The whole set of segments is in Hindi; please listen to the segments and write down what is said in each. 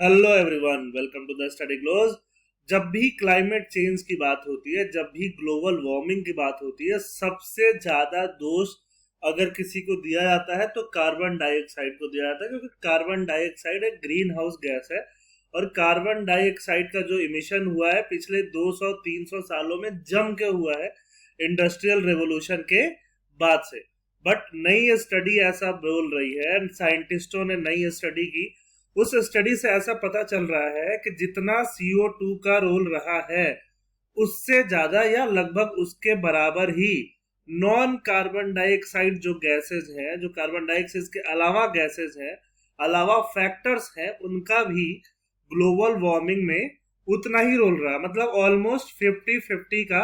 Hello everyone, welcome to the study glows. जब भी क्लाइमेट चेंज की बात होती है, जब भी ग्लोबल वार्मिंग की बात होती है, सबसे ज्यादा दोष अगर किसी को दिया जाता है तो कार्बन डाइऑक्साइड को दिया जाता है, क्योंकि कार्बन डाइऑक्साइड एक ग्रीन हाउस गैस है। और कार्बन डाइऑक्साइड का जो इमिशन हुआ है पिछले 200-300 सालों में जम के हुआ है इंडस्ट्रियल रेवोल्यूशन के बाद से। बट नई स्टडी ऐसा बोल रही है, साइंटिस्टों ने नई स्टडी की, उस स्टडी से ऐसा पता चल रहा है कि जितना CO2 का रोल रहा है उससे ज्यादा या लगभग उसके बराबर ही नॉन कार्बन डाइऑक्साइड जो गैसेस हैं, जो कार्बन डाइऑक्साइड के अलावा गैसेस हैं, अलावा फैक्टर्स हैं, उनका भी ग्लोबल वार्मिंग में उतना ही रोल रहा है। मतलब ऑलमोस्ट 50-50 का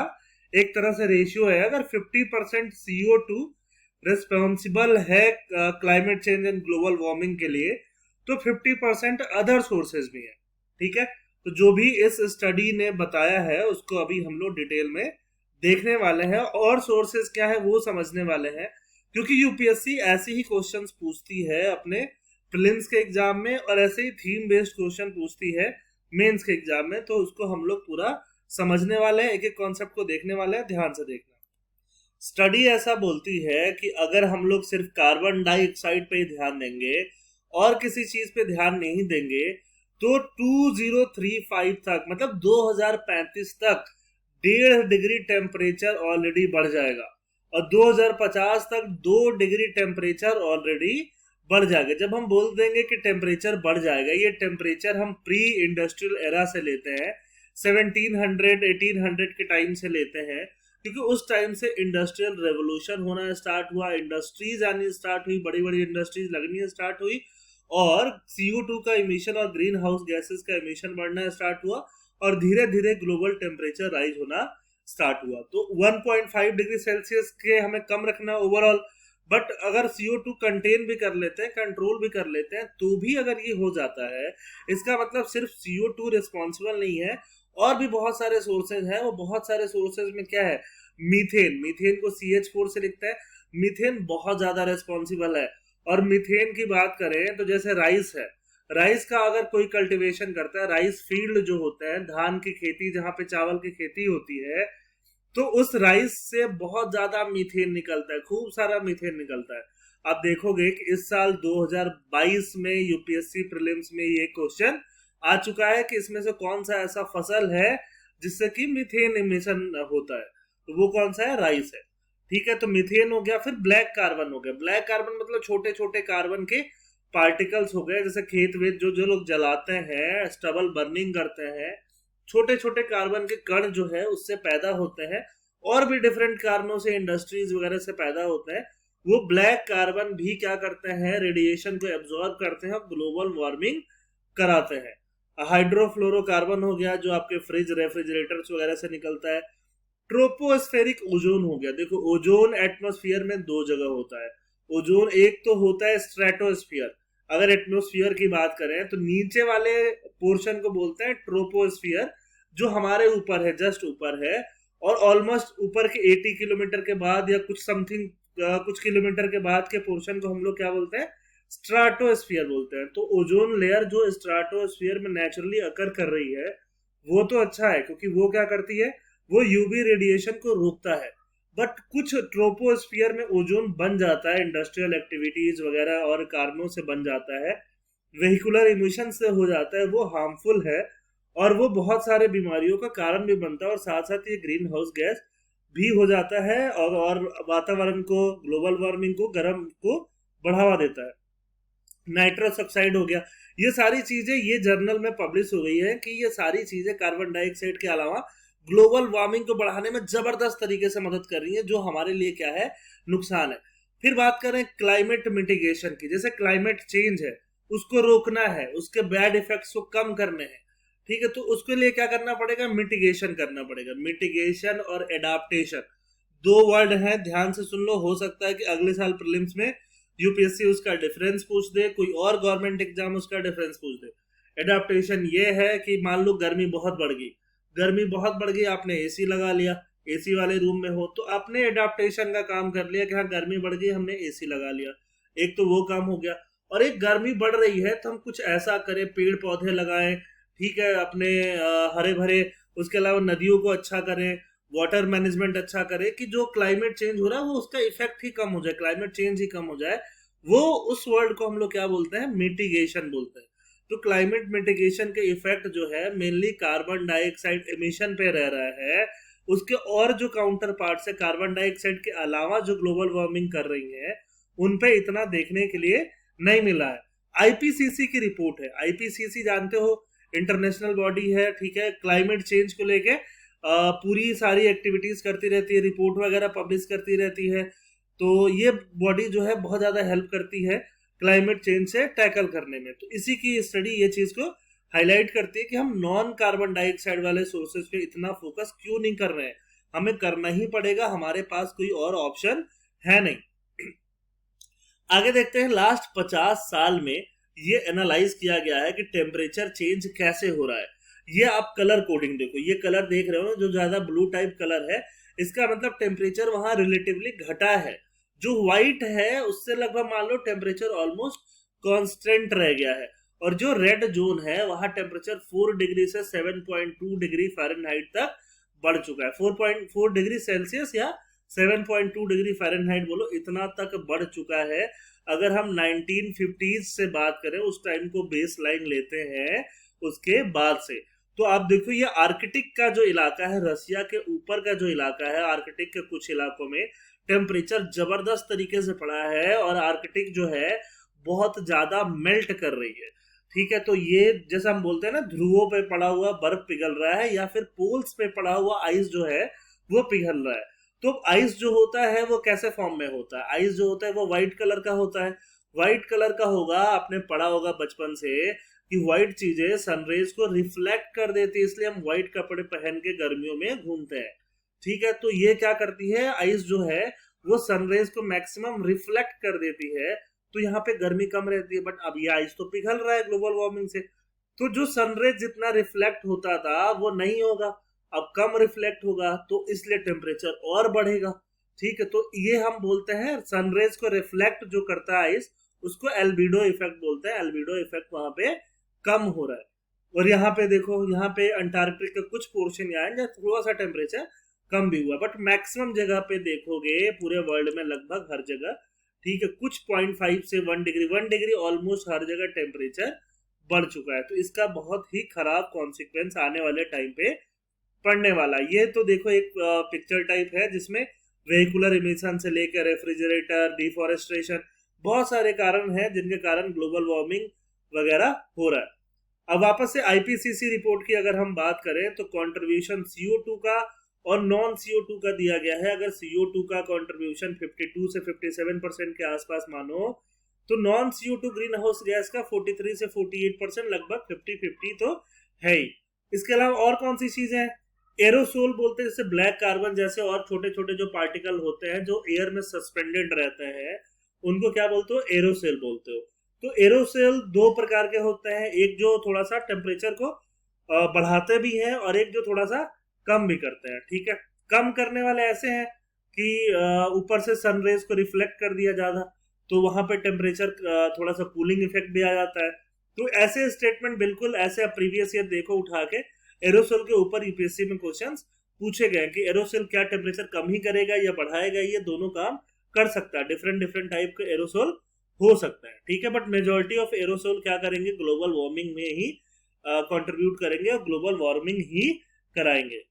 एक तरह से रेशियो है। अगर 50% CO2 रिस्पॉन्सिबल है climate change and global warming के लिए, तो 50% अदर सोर्सेज भी है। ठीक है, तो जो भी इस स्टडी ने बताया है उसको अभी हम लोग डिटेल में देखने वाले हैं और सोर्सेज क्या है वो समझने वाले हैं, क्योंकि यूपीएससी ऐसे ही क्वेश्चंस पूछती है अपने प्रीलिम्स के एग्जाम में और ऐसे ही थीम बेस्ड क्वेश्चन पूछती है मेंस के एग्जाम में। तो उसको हम लोग पूरा समझने वाले हैं, एक एक कॉन्सेप्ट को देखने वाले हैं, ध्यान से देखना। स्टडी ऐसा बोलती है कि अगर हम लोग सिर्फ कार्बन डाइऑक्साइड पे ही ध्यान देंगे और किसी चीज पे ध्यान नहीं देंगे तो 2035 तक, मतलब 2035 तक 1.5 डिग्री टेम्परेचर ऑलरेडी बढ़ जाएगा और 2050 तक 2 डिग्री टेम्परेचर ऑलरेडी बढ़ जाएगा। जब हम बोल देंगे कि टेम्परेचर बढ़ जाएगा, ये टेम्परेचर हम प्री इंडस्ट्रियल एरा से लेते हैं, 1700-1800 के टाइम से लेते हैं, क्योंकि उस टाइम से इंडस्ट्रियल रेवोल्यूशन होना स्टार्ट हुआ, इंडस्ट्रीज आनी स्टार्ट हुई, बड़ी बड़ी इंडस्ट्रीज लगनी स्टार्ट हुई और CO2 का इमिशन और ग्रीन हाउस गैसेस का इमिशन बढ़ना स्टार्ट हुआ और धीरे धीरे ग्लोबल टेम्परेचर राइज होना स्टार्ट हुआ। तो 1.5 डिग्री सेल्सियस के हमें कम रखना ओवरऑल। बट अगर CO2 कंटेन भी कर लेते हैं, कंट्रोल भी कर लेते हैं, तो भी अगर ये हो जाता है, इसका मतलब सिर्फ CO2 रिस्पॉन्सिबल नहीं है, और भी बहुत सारे सोर्सेज हैं। वो बहुत सारे सोर्सेज में क्या है, मीथेन, मीथेन को CH4 से लिखते हैं, मीथेन बहुत ज्यादा रिस्पॉन्सिबल है। और मीथेन की बात करें तो जैसे राइस है, राइस का अगर कोई कल्टीवेशन करता है, राइस फील्ड जो होते हैं, धान की खेती जहां पे चावल की खेती होती है, तो उस राइस से बहुत ज्यादा मीथेन निकलता है, खूब सारा मीथेन निकलता है। आप देखोगे कि इस साल 2022 में यूपीएससी प्रीलिम्स में ये क्वेश्चन आ चुका है कि इसमें से कौन सा ऐसा फसल है जिससे कि मीथेन इमिशन होता है, तो वो कौन सा है, राइस है। ठीक है, तो मीथेन हो गया। फिर ब्लैक कार्बन हो गया। ब्लैक कार्बन मतलब छोटे छोटे कार्बन के पार्टिकल्स हो गए, जैसे खेत वेत जो जो लोग जलाते हैं, स्टबल बर्निंग करते हैं, छोटे छोटे कार्बन के कण जो है उससे पैदा होते हैं, और भी डिफरेंट कारणों से इंडस्ट्रीज वगैरह से पैदा होते हैं। वो ब्लैक कार्बन भी क्या करते हैं, रेडिएशन को एब्जॉर्ब करते हैं और ग्लोबल वार्मिंग कराते हैं। हाइड्रोफ्लोरोकार्बन हो गया जो आपके फ्रिज रेफ्रिजरेटर्स वगैरह से निकलता है। ट्रोपोस्फेरिक ओजोन हो गया। देखो, ओजोन एटमॉस्फेयर में दो जगह होता है। ओजोन एक तो होता है स्ट्रेटोस्फियर, अगर एटमॉस्फेयर की बात करें तो नीचे वाले पोर्शन को बोलते हैं ट्रोपोस्फियर, जो हमारे ऊपर है, जस्ट ऊपर है, और ऑलमोस्ट ऊपर के 80 किलोमीटर के बाद या कुछ समथिंग कुछ किलोमीटर के बाद के पोर्शन को हम लोग क्या बोलते हैं, स्ट्राटोस्फियर बोलते हैं। तो ओजोन लेयर जो स्ट्राटोस्फियर में नेचुरली अकर कर रही है वो तो अच्छा है, क्योंकि वो क्या करती है, वो यूवी रेडिएशन को रोकता है। बट कुछ ट्रोपोस्फियर में ओजोन बन जाता है, इंडस्ट्रियल एक्टिविटीज वगैरह और कारणों से बन जाता है, वेहिकुलर इमिशन से हो जाता है, वो हार्मफुल है और वो बहुत सारे बीमारियों का कारण भी बनता है, और साथ साथ ये ग्रीन हाउस गैस भी हो जाता है और वातावरण को, ग्लोबल वार्मिंग को, गर्म को बढ़ावा देता है। नाइट्रस ऑक्साइड हो गया। ये सारी चीजें ये जर्नल में पब्लिश हो गई है कि ये सारी चीजें कार्बन डाइऑक्साइड के अलावा ग्लोबल वार्मिंग को बढ़ाने में जबरदस्त तरीके से मदद कर रही है, जो हमारे लिए क्या है, नुकसान है। फिर बात करें क्लाइमेट मिटिगेशन की, जैसे क्लाइमेट चेंज है उसको रोकना है, उसके बैड इफेक्ट्स को कम करने हैं। ठीक है, तो उसके लिए क्या करना पड़ेगा, मिटिगेशन करना पड़ेगा। मिटिगेशन और एडाप्टेशन दो वर्ड हैं, ध्यान से सुन लो। हो सकता है कि अगले साल प्रीलिम्स में यूपीएससी उसका डिफरेंस पूछ दे, कोई और गवर्नमेंट एग्जाम उसका डिफरेंस पूछ दे। एडाप्टेशन ये है कि मान लो गर्मी बहुत बढ़ गई, गर्मी बहुत बढ़ गई, आपने एसी लगा लिया, एसी वाले रूम में हो तो आपने एडाप्टेशन का काम कर लिया कि हाँ गर्मी बढ़ गई, हमने एसी लगा लिया। एक तो वो काम हो गया। और एक गर्मी बढ़ रही है तो हम कुछ ऐसा करें, पेड़ पौधे लगाएं, ठीक है, अपने हरे भरे, उसके अलावा नदियों को अच्छा करें, वाटर मैनेजमेंट अच्छा करें, कि जो क्लाइमेट चेंज हो रहा है वो उसका इफेक्ट ही कम हो जाए, क्लाइमेट चेंज ही कम हो जाए। वो उस वर्ड को हम लोग क्या बोलते हैं, मिटिगेशन बोलते हैं। तो क्लाइमेट मिटिगेशन के इफेक्ट जो है मेनली कार्बन डाइऑक्साइड एमिशन पे रह रहा है। उसके और जो काउंटर पार्ट है कार्बन डाइऑक्साइड के अलावा जो ग्लोबल वार्मिंग कर रही है, उन पे इतना देखने के लिए नहीं मिला है। आईपीसीसी की रिपोर्ट है, आईपीसीसी जानते हो, इंटरनेशनल बॉडी है, ठीक है, क्लाइमेट चेंज को लेके पूरी सारी एक्टिविटीज करती रहती है, रिपोर्ट वगैरह पब्लिश करती रहती है। तो ये बॉडी जो है बहुत ज्यादा हेल्प करती है क्लाइमेट चेंज से टैकल करने में। तो इसी की स्टडी ये चीज को हाईलाइट करती है कि हम नॉन कार्बन डाइऑक्साइड वाले सोर्सेज पे इतना फोकस क्यों नहीं कर रहे हैं, हमें करना ही पड़ेगा, हमारे पास कोई और ऑप्शन है नहीं। आगे देखते हैं, लास्ट 50 साल में ये एनालाइज किया गया है कि टेम्परेचर चेंज कैसे हो रहा है। ये आप कलर कोडिंग देखो, ये कलर देख रहे हो जो ज्यादा ब्लू टाइप कलर है, इसका मतलब टेम्परेचर वहां रिलेटिवली घटा है। जो व्हाइट है उससे लगभग मान लो टेम्परेचर ऑलमोस्ट कांस्टेंट रह गया है। और जो रेड जोन है वहां टेम्परेचर 4 डिग्री से 7.2 डिग्री फ़ारेनहाइट तक बढ़ चुका है। 4.4 डिग्री सेल्सियस या 7.2 डिग्री फ़ारेनहाइट बोलो, इतना तक बढ़ चुका है। अगर हम 1950s से बात करें, उस टाइम को बेस लाइन लेते हैं उसके बाद से, तो आप देखो ये आर्कटिक का जो इलाका है, रसिया के ऊपर का जो इलाका है, आर्कटिक के कुछ इलाकों में टेम्परेचर जबरदस्त तरीके से पड़ा है और आर्कटिक जो है बहुत ज्यादा मेल्ट कर रही है। ठीक है, तो ये जैसे हम बोलते हैं ना, ध्रुवों पे पड़ा हुआ बर्फ पिघल रहा है या फिर पोल्स पे पड़ा हुआ आइस जो है वो पिघल रहा है। तो आइस जो होता है वो कैसे फॉर्म में होता है, आइस जो होता है वो व्हाइट कलर का होता है। व्हाइट कलर का होगा, आपने पढ़ा होगा बचपन से कि व्हाइट चीजें सनरेज को रिफ्लेक्ट कर देती है, इसलिए हम व्हाइट कपड़े पहन के गर्मियों में घूमते हैं। ठीक है, तो ये क्या करती है, आइस जो है वो सनरेज को मैक्सिमम रिफ्लेक्ट कर देती है, तो यहाँ पे गर्मी कम रहती है। बट अब ये आइस तो पिघल रहा है ग्लोबल वार्मिंग से, तो जो सनरेज जितना रिफ्लेक्ट होता था वो नहीं होगा, अब कम रिफ्लेक्ट होगा, तो इसलिए टेम्परेचर और बढ़ेगा। ठीक है, तो ये हम बोलते हैं सनरेज को रिफ्लेक्ट जो करता है आइस, उसको एल्बिडो इफेक्ट बोलते हैं। एल्बिडो इफेक्ट वहां पे कम हो रहा है। और यहाँ पे देखो, यहाँ पे अंटार्कटिक के कुछ पोर्शन यहाँ है जहाँ थोड़ा सा टेम्परेचर कम भी हुआ, बट मैक्सिमम जगह पे देखोगे पूरे वर्ल्ड में लगभग हर जगह, ठीक है, कुछ 0.5 से 1 डिग्री ऑलमोस्ट हर जगह टेम्परेचर बढ़ चुका है। तो इसका बहुत ही खराब कॉन्सिक्वेंस आने वाले टाइम पे पड़ने वाला। ये तो देखो एक पिक्चर टाइप है जिसमें वेहिकुलर इमिशन से लेकर रेफ्रिजरेटर, डिफॉरेस्टेशन, बहुत सारे कारण हैं जिनके कारण ग्लोबल वार्मिंग वगैरह हो रहा है। अब वापस से आईपीसीसी रिपोर्ट की अगर हम बात करें तो कंट्रीब्यूशन CO2 का और नॉन CO2 का दिया गया है। अगर CO2 का कंट्रीब्यूशन 52 से 57% के आसपास मानो, तो non CO2 green house gas का 43 से 48%, लगभग 50-50 तो है ही। इसके अलावा और कौन सी चीजें हैं, एरोसोल बोलते हैं, जैसे ब्लैक कार्बन जैसे और छोटे छोटे जो पार्टिकल होते हैं जो एयर में सस्पेंडेड रहते हैं, उनको क्या बोलते हो, एरोसोल बोलते हो। तो एरोसोल दो प्रकार के होते हैं, एक जो थोड़ा सा टेम्परेचर को बढ़ाते भी हैं और एक जो थोड़ा सा कम भी करते हैं। ठीक है, कम करने वाले ऐसे हैं कि ऊपर से सनरेज को रिफ्लेक्ट कर दिया ज्यादा, तो वहां पे टेम्परेचर थोड़ा सा कूलिंग इफेक्ट भी आ जाता है। तो ऐसे स्टेटमेंट बिल्कुल ऐसे प्रीवियस ईयर देखो उठा के, एरोसोल के ऊपर यूपीएससी में क्वेश्चंस पूछे गए कि एरोसोल क्या टेम्परेचर कम ही करेगा या बढ़ाएगा, ये दोनों काम कर सकता है, डिफरेंट डिफरेंट टाइप के एरोसोल हो सकता है। ठीक है, बट मेजोरिटी ऑफ एरोसोल क्या करेंगे, ग्लोबल वार्मिंग में ही कंट्रीब्यूट करेंगे और ग्लोबल वार्मिंग ही कराएंगे।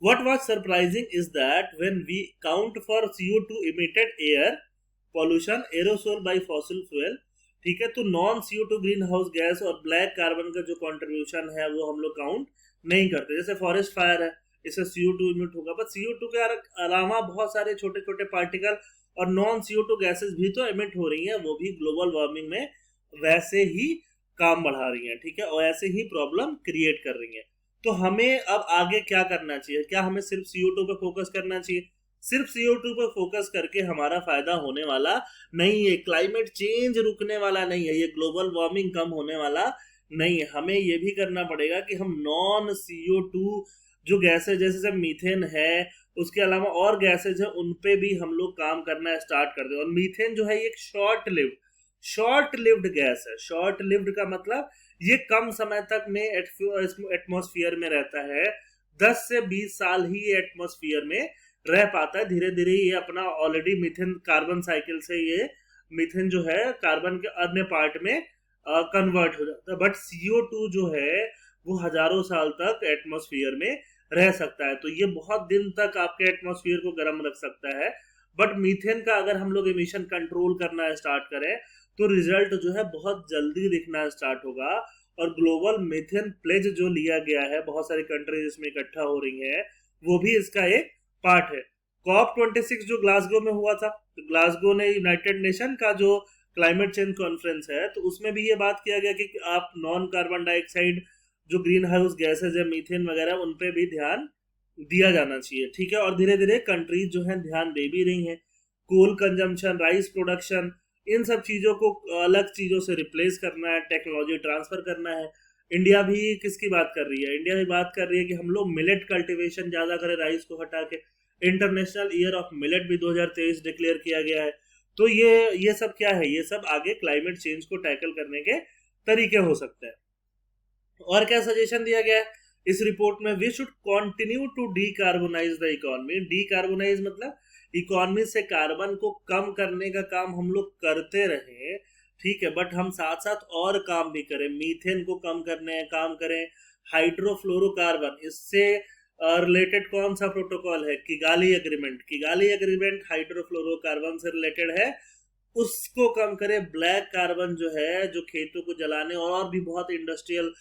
What was surprising is that when we count for CO2 emitted air pollution, aerosol by fossil fuel, ठीक है, तो non CO2 green house gas और ब्लैक कार्बन का जो कंट्रीब्यूशन है वो हम लोग काउंट नहीं करते। जैसे फॉरेस्ट फायर है, इससे CO2 इमिट होगा, बट CO2 के अलावा बहुत सारे छोटे छोटे पार्टिकल और नॉन CO2 गैसेस भी तो इमिट हो रही हैं, वो भी ग्लोबल वार्मिंग में वैसे ही काम बढ़ा रही हैं। ठीक है, और ऐसे ही प्रॉब्लम क्रिएट कर रही हैं। तो हमें अब आगे क्या करना चाहिए, क्या हमें सिर्फ CO2 पे फोकस करना चाहिए? सिर्फ CO2 पे फोकस करके हमारा फायदा होने वाला नहीं है, क्लाइमेट चेंज रुकने वाला नहीं है, ये ग्लोबल वार्मिंग कम होने वाला नहीं है। हमें ये भी करना पड़ेगा कि हम नॉन CO2 जो गैसेज जैसे मीथेन है, उसके अलावा और गैसेज है, उन पे भी हम लोग काम करना स्टार्ट कर दें। और मीथेन जो है एक short lived, short lived gas है। शॉर्ट लिव्ड का मतलब ये कम समय तक में एटमॉस्फेयर में रहता है, 10 से 20 साल ही ये एटमॉस्फेयर में रह पाता है। धीरे धीरे ये अपना ऑलरेडी मीथेन कार्बन साइकिल से ये मीथेन जो है कार्बन के अन्य पार्ट में कन्वर्ट हो जाता है। बट CO2 जो है वो हजारों साल तक एटमॉस्फेयर में रह सकता है, तो ये बहुत दिन तक आपके एटमॉस्फेयर को गर्म रख सकता है। बट मीथेन का अगर हम लोग इमिशन कंट्रोल करना स्टार्ट करें तो रिजल्ट जो है बहुत जल्दी दिखना स्टार्ट होगा। और ग्लोबल मीथेन प्लेज जो लिया गया है, बहुत सारी कंट्रीज इसमें इकट्ठा हो रही हैं, वो भी इसका एक पार्ट है। COP26 जो ग्लासगो में हुआ था, तो ग्लासगो ने यूनाइटेड नेशन का जो क्लाइमेट चेंज कॉन्फ्रेंस है, तो उसमें भी ये बात किया गया कि आप नॉन कार्बन डाइऑक्साइड जो ग्रीन हाउस गैसेज है, मीथेन वगैरह, उन पे भी ध्यान दिया जाना चाहिए। ठीक है, और धीरे धीरे कंट्रीज जो है ध्यान दे भी रही हैं। कोल कंजम्पशन, राइस प्रोडक्शन, इन सब चीजों को अलग चीजों से रिप्लेस करना है, टेक्नोलॉजी ट्रांसफर करना है। इंडिया भी किसकी बात कर रही है? इंडिया भी बात कर रही है कि हम लोग मिलेट कल्टीवेशन ज्यादा करें, राइस को हटा के। इंटरनेशनल ईयर ऑफ मिलेट भी 2023 डिक्लेयर किया गया है। तो ये सब क्या है? ये सब आगे क्लाइमेट चेंज को टैकल करने के तरीके हो सकते हैं। और क्या सजेशन दिया गया है इस रिपोर्ट में? We should continue to decarbonise the economy. Decarbonise मतलब इकोनॉमी से कार्बन को कम करने का काम हम लोग करते रहे, ठीक है, बट हम साथ साथ और काम भी करें। मीथेन को कम करने काम करें, हाइड्रोफ्लोरोकार्बन, इससे रिलेटेड कौन सा प्रोटोकॉल है? Kigali agreement. Kigali agreement hydrofluorocarbon से रिलेटेड है, उसको कम करें। ब्लैक कार्बन जो है, जो खेतों को जलाने और भी बहुत इंडस्ट्रियल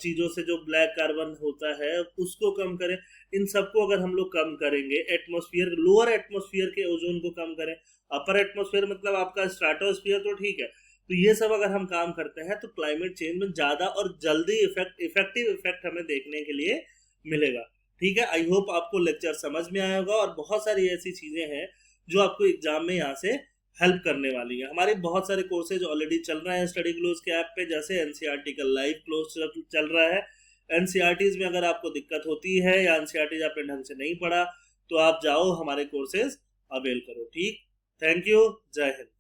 चीजों से जो ब्लैक कार्बन होता है, उसको कम करें। इन सबको अगर हम लोग कम करेंगे, एटमॉस्फेयर, लोअर एटमॉस्फेयर के ओजोन को कम करें, अपर एटमॉस्फेयर मतलब आपका स्ट्रेटोस्फीयर तो ठीक है, तो ये सब अगर हम काम करते हैं तो क्लाइमेट चेंज में ज्यादा और जल्दी इफेक्टिव इफेक्ट हमें देखने के लिए मिलेगा। ठीक है, आई होप आपको लेक्चर समझ में आया होगा, और बहुत सारी ऐसी चीजें हैं जो आपको एग्जाम में यहाँ से हेल्प करने वाली है। हमारे बहुत सारे कोर्सेज ऑलरेडी चल रहे हैं स्टडी ग्लोज के ऐप पे, जैसे एनसीईआरटी का लाइव क्लोज चल रहा है। एनसीईआरटीज में अगर आपको दिक्कत होती है या एनसीईआरटीज आपने ढंग से नहीं पढ़ा, तो आप जाओ हमारे कोर्सेज अवेल करो। ठीक, थैंक यू, जय हिंद।